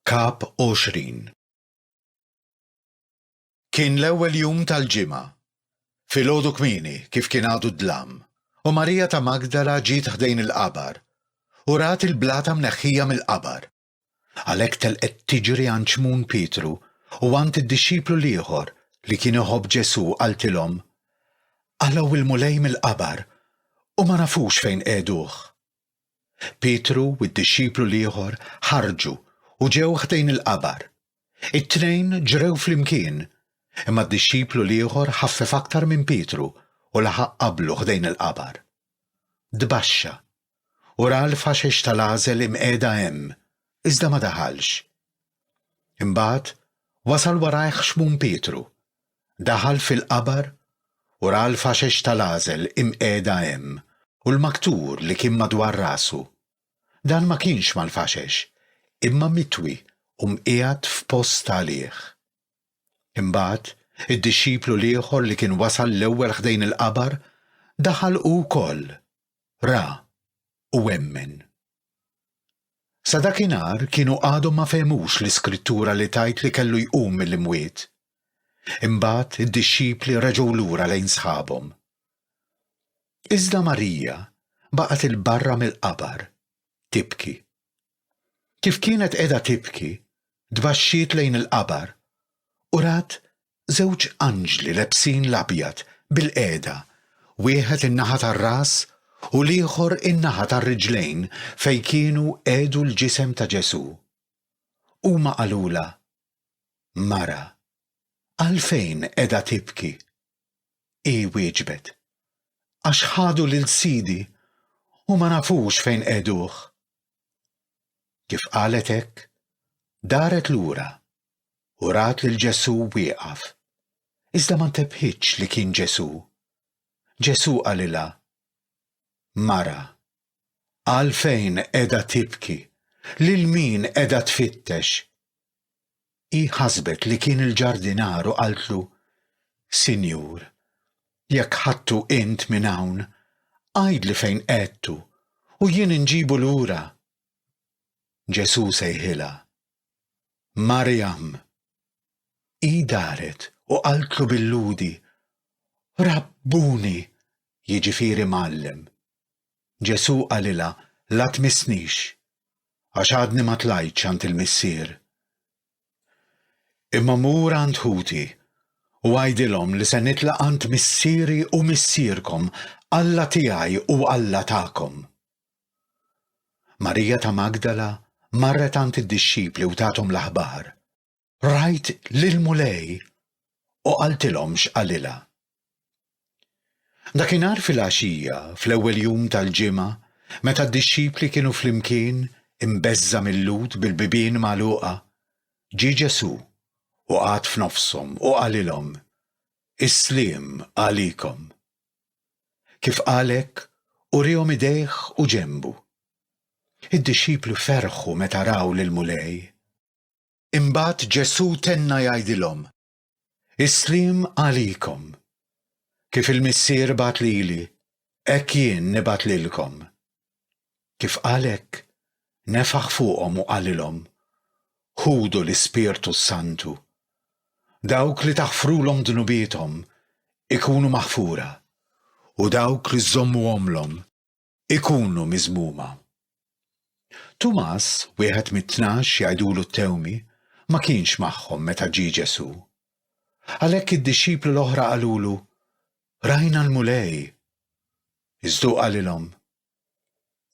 Kap 20. Kien l-ewwel jum tal-ġimgħa. Filgħodu kmieni kif kien għadu d-dlam, u Marija ta' Magdala ġiet ħdejn il-qabar u rat il-blata mneħħija mill-qabar. Għalhekk telqet tiġri għand xmun Pietru u għand id-dixxiplu l-ieħor li kien iħobb Ġesù qaltilhom: Għalgħu il-mulej mill-qabar u ma nafux fejn qiegħduh. Pietru u d-dixxiplu l-ieħor ħarġu u ġew ħdejn il-qabar. It-tnejn ġrew flimkien, imma d-dixxiplu l-ieħor ħaffef aktar minn Pietru u laħaq qablu ħdejn il-qabar. Dbaxxa u ra l-faxex tal-għażel imqiegħda hemm, iżda ma daħalx. Imbagħad wasal warajh xmun Pietru, daħal fil-qabar u ra l-faxex tal-għażel imqiegħda hemm u l-maktur li kien madwar rasu. Dan ma kienx mal-faxex, imma mitwi u mqiegħed f'post għalih. Imbagħad id-dixxiplu l-ieħor li kien wasal l-ewwel ħdejn il-qabar daħal hu wkoll, ra u emmen. Sa dakinhar kienu għadhom ma fehmux l-Iskrittura li tajt li kellu jqum mill-imwiet. Imbagħad id-dixxipli reġgħu lura lejn sħabhom. Iżda Marija baqgħet il-barra mill-qabar tibki. Kif kienet qiegħda tibki, dbaxxiet lejn il-qabar u rat żewġ anġli lebsin l-abjad bil-qiegħda, wieħed in-naħa tar-ras u l-ieħor in-naħa tar-riġlejn fejn kienu qiegħdu l-ġisem ta' Ġesù. Huma qalula: Mara, għalfejn qiegħda tibki? Hi wieġbet: Għax ħadu lil Sidi u ma nafux fejn qiegħduh. Kif qalet hekk, daret lura u rat lil Ġesù wieqaf, iżda ma ntebħitx li kien Ġesù. Ġesù qalilha: Mara, għalfejn qiegħda tibki? Lil min qiegħda tfittex? Hi ħasbet li kien il-ġardinar u qaltlu: Sinjur, jekk ħadtu int minn hawn, għajdli fejn qiegħdtu u jien inġibu lura. Ġesù sejħilha: Marjam. Hi daret u qaltlu bil-ludi: Rabbuni, jiġifieri Mgħallem. Ġesù qalilha: La tmissnix, għax għadni ma tlajtx għand il-missier. Imma mur għand ħuti u għajdilhom li se nitlaq għand missieri u missierkom, Alla tiegħi u Alla tagħkom. Marija ta' Magdala marret għand id-dixxipli u tagħthom l-aħbar: Rajt lill-mulej u qaltilhom x'qalilha. Dakinhar fil-għaxija fl-ewwel jum tal-ġimgħa, meta d-dixxipli kienu flimkien imbeżża mill-lut bil-bibien magħluqa, ġie Ġesù u qgħad f'nofshom u qalilhom: Is-sliem għalikom. Kif qal hekk urihom idejh u ġenbu. Id-dixxiplu ferħu meta raw lill-mulej. Imbagħad Ġesù tenna jgħidilhom: Is-sliem għalikom. Kif il-missier bagħat lili, hekk jien nibgħat lilkom. Kif qal hekk, nefaħ fuqhom u qalilhom: Ħudu l-Ispirtu Santu. Dawk li taħfrulhom dnubiethom ikunu maħfura, u dawk li żommuhomlhom ikunu miżmuma. Tumas, wieħed mit-tnax jgħidulu t-Tewmi, ma kienx magħhom meta ġie Ġesù. Għalhekk id-dixxiplu l-oħra qalulu: Rajna l-mulej. Iżdu qalilhom: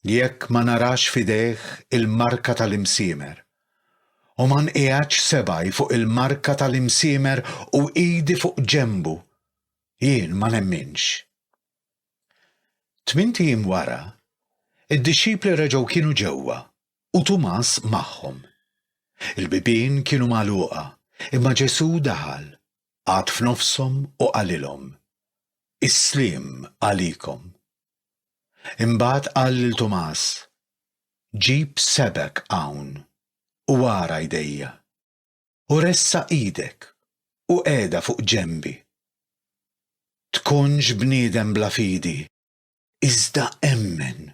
Jekk ma narax f'idejh il-marka tal-imsiemer u ma nqiegħdx sebgħi fuq il-marka tal-imsiemer u iedi fuq ġenbu, jien ma nemminx. 8 ijiem wara, id-dixxipli reġgħu kienu ġewwa u Tumas magħhom. Il-bibien kienu magħluqa, imma Ġesù daħal, qagħad f'nofshom u qalilhom: Is-sliem għalikom. Imbagħad qal lil Tumas: Ġib sebek hawn u wara jdejja, u ressa idek u qiegħda fuq ġenbi. Tkunx bniedem bla fidi, iżda emmen.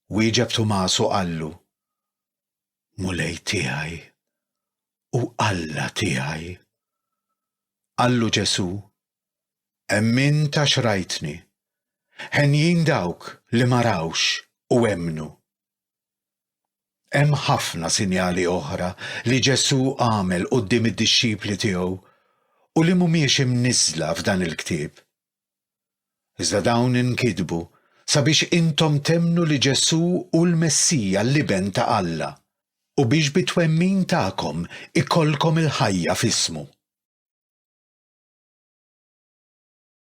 Wieġeb Tumas u qallu: Mulej tiegħi u Alla tiegħi. Allu Ġesu, emmin ta' xrajtni, ħenjin dawk li ma rawx u emnu. Hemm ħafna sinjali oħra li Ġesu għamel quddiem id-dixxipli tiegħu u li mhumiex imniżla f'dan il-ktieb. Iżda dawn inkitbu sabiex intom temnu li Ġesu hu l-Messija l-liben ta' Alla u biex bit-twemmin tagħkom ikollkom il-ħajja f'ismu.